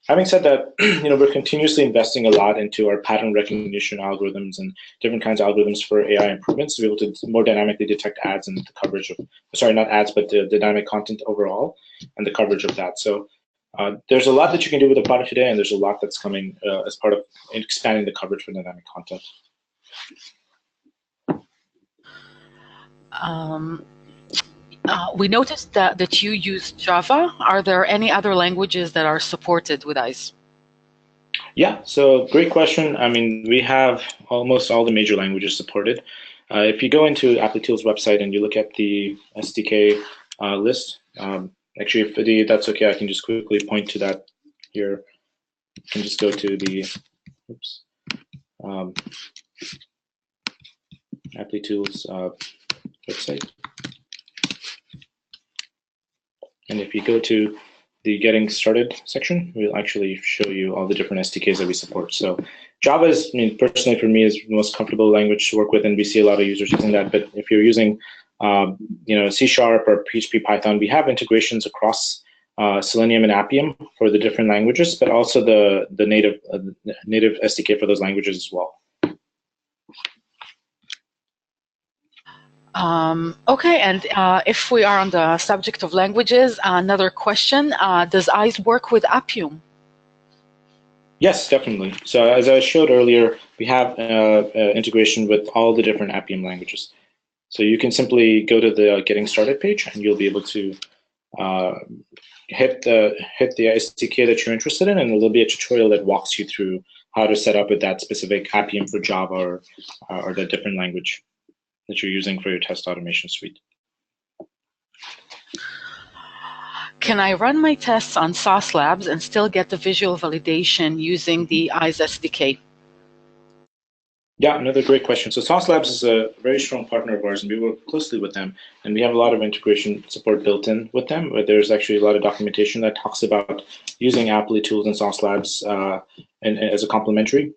Having said that, we're continuously investing a lot into our pattern recognition algorithms and different kinds of algorithms for AI improvements to be able to more dynamically detect ads and the coverage of, sorry, not ads, but the dynamic content overall and the coverage of that. So there's a lot that you can do with the product today, and there's a lot that's coming as part of expanding the coverage for dynamic content. We noticed that you use Java. Are there any other languages that are supported with ICE? Yeah, so great question. I mean, we have almost all the major languages supported. If you go into Applitools website and you look at the SDK list, actually, if that's okay, I can just quickly point to that here. You can just go to the Applitools website. And if you go to the Getting Started section, we'll actually show you all the different SDKs that we support. So Java is, personally for me, is the most comfortable language to work with, and we see a lot of users using that. But if you're using, C# or PHP, Python, we have integrations across Selenium and Appium for the different languages, but also the native SDK for those languages as well. Okay, and if we are on the subject of languages, another question, does ICE work with Appium? Yes, definitely. So as I showed earlier, we have integration with all the different Appium languages. So you can simply go to the Getting Started page, and you'll be able to hit the SDK that you're interested in, and there'll be a tutorial that walks you through how to set up with that specific Appium for Java or the different language that you're using for your test automation suite. Can I run my tests on Sauce Labs and still get the visual validation using the ICE SDK? Yeah, another great question. So Sauce Labs is a very strong partner of ours, and we work closely with them, and we have a lot of integration support built in with them. But there's actually a lot of documentation that talks about using Applitools and Sauce Labs and as a complementary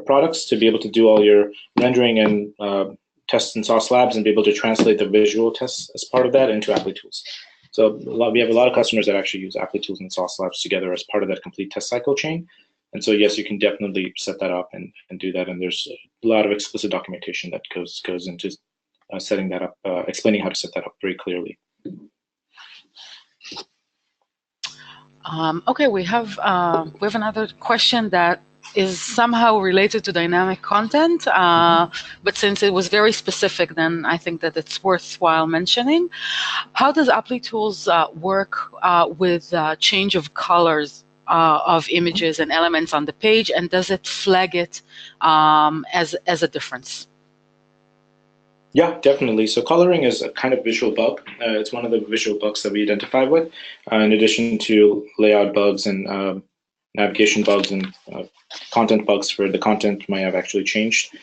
products to be able to do all your rendering and tests in Sauce Labs and be able to translate the visual tests as part of that into Applitools. So we have a lot of customers that actually use Applitools and Sauce Labs together as part of that complete test cycle chain. And so yes, you can definitely set that up and do that. And there's a lot of explicit documentation that goes into setting that up, explaining how to set that up very clearly. Okay, we have another question that is somehow related to dynamic content, but since it was very specific, then I think that it's worthwhile mentioning. How does Applitools work with change of colors of images and elements on the page, and does it flag it as a difference? Yeah, definitely. So coloring is a kind of visual bug. It's one of the visual bugs that we identify with, in addition to layout bugs and navigation bugs and content bugs for the content might have actually changed.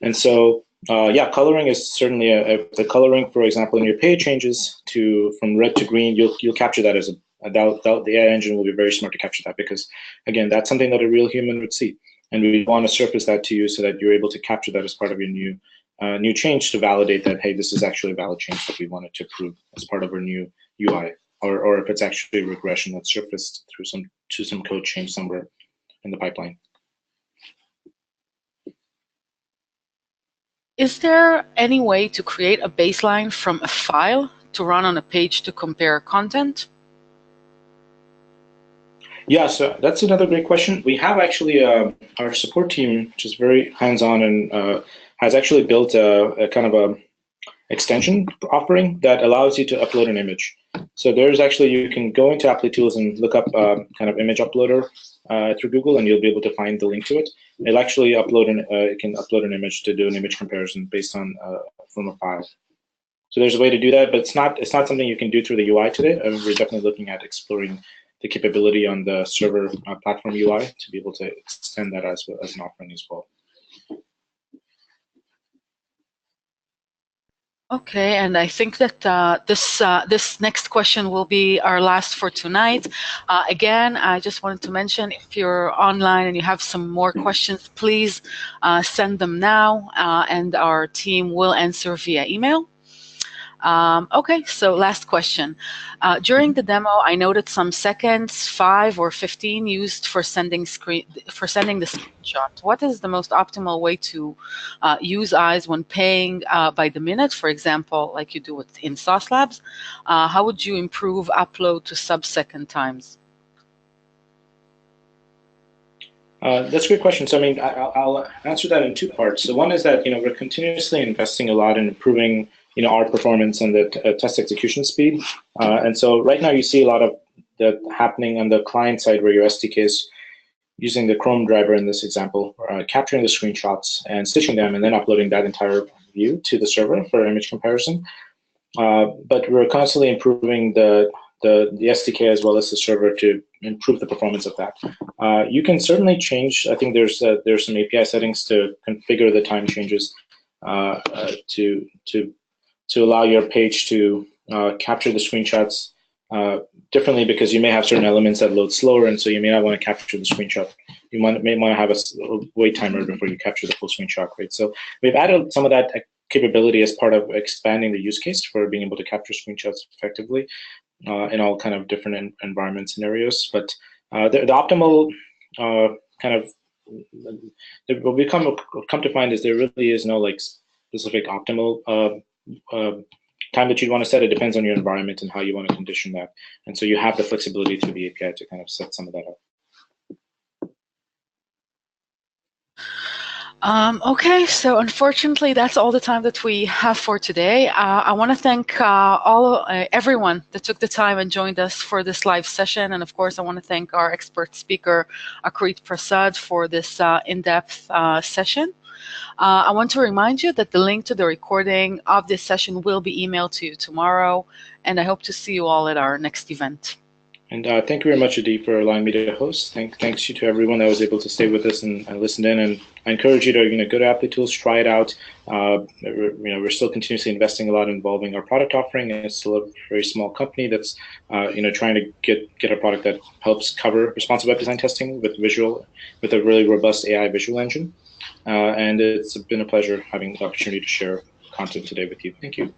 And so, yeah, coloring is certainly if the coloring, for example, in your page changes from red to green, you'll capture that as the AI engine will be very smart to capture that because, again, that's something that a real human would see. And we want to surface that to you so that you're able to capture that as part of your new change to validate that, hey, this is actually a valid change that we wanted to prove as part of our new UI, or if it's actually a regression that's surfaced through some code change somewhere in the pipeline. Is there any way to create a baseline from a file to run on a page to compare content? Yeah, so that's another great question. We have actually our support team, which is very hands-on and has actually built a kind of a extension offering that allows you to upload an image. So there's actually, you can go into Applitools and look up kind of image uploader through Google, and you'll be able to find the link to it. It'll actually it can upload an image to do an image comparison based on from a file. So there's a way to do that, but it's not something you can do through the UI today. I mean, we're definitely looking at exploring the capability on the server platform UI to be able to extend that as an offering as well. Okay, and I think that this next question will be our last for tonight. Again, I just wanted to mention, if you're online and you have some more questions, please send them now, and our team will answer via email. Okay, so last question. During the demo, I noted some seconds, 5 or 15, used for sending the screenshot. What is the most optimal way to use eyes when paying by the minute, for example, like you do in Sauce Labs? How would you improve upload to sub-second times? That's a good question. So, I mean, I'll answer that in two parts. So, one is that we're continuously investing a lot in improving our performance and the test execution speed. And so, right now, you see a lot of that happening on the client side, where your SDK is using the Chrome driver in this example, capturing the screenshots and stitching them, and then uploading that entire view to the server for image comparison. But we're constantly improving the SDK as well as the server to improve the performance of that. You can certainly change. I think there's some API settings to configure the time changes to allow your page to capture the screenshots differently, because you may have certain elements that load slower, and so you may not want to capture the screenshot. You may want to have a wait timer before you capture the full screenshot, right? So we've added some of that capability as part of expanding the use case for being able to capture screenshots effectively in all kind of different environment scenarios. But the optimal kind of what we come to find is there really is no like specific optimal time that you'd want to set. It depends on your environment and how you want to condition that. And so you have the flexibility through the API to kind of set some of that up. Okay, so unfortunately, that's all the time that we have for today. I want to thank everyone that took the time and joined us for this live session. And of course, I want to thank our expert speaker, Akrit Prasad, for this in-depth session. I want to remind you that the link to the recording of this session will be emailed to you tomorrow, and I hope to see you all at our next event. And thank you very much, Adi, for allowing me to host. Thanks to everyone that was able to stay with us and listen in. And I encourage you to go to Applitools, try it out. We're still continuously investing a lot in evolving our product offering, and it's still a very small company that's trying to get a product that helps cover responsive web design testing with a really robust AI visual engine. And it's been a pleasure having the opportunity to share content today with you. Thank you.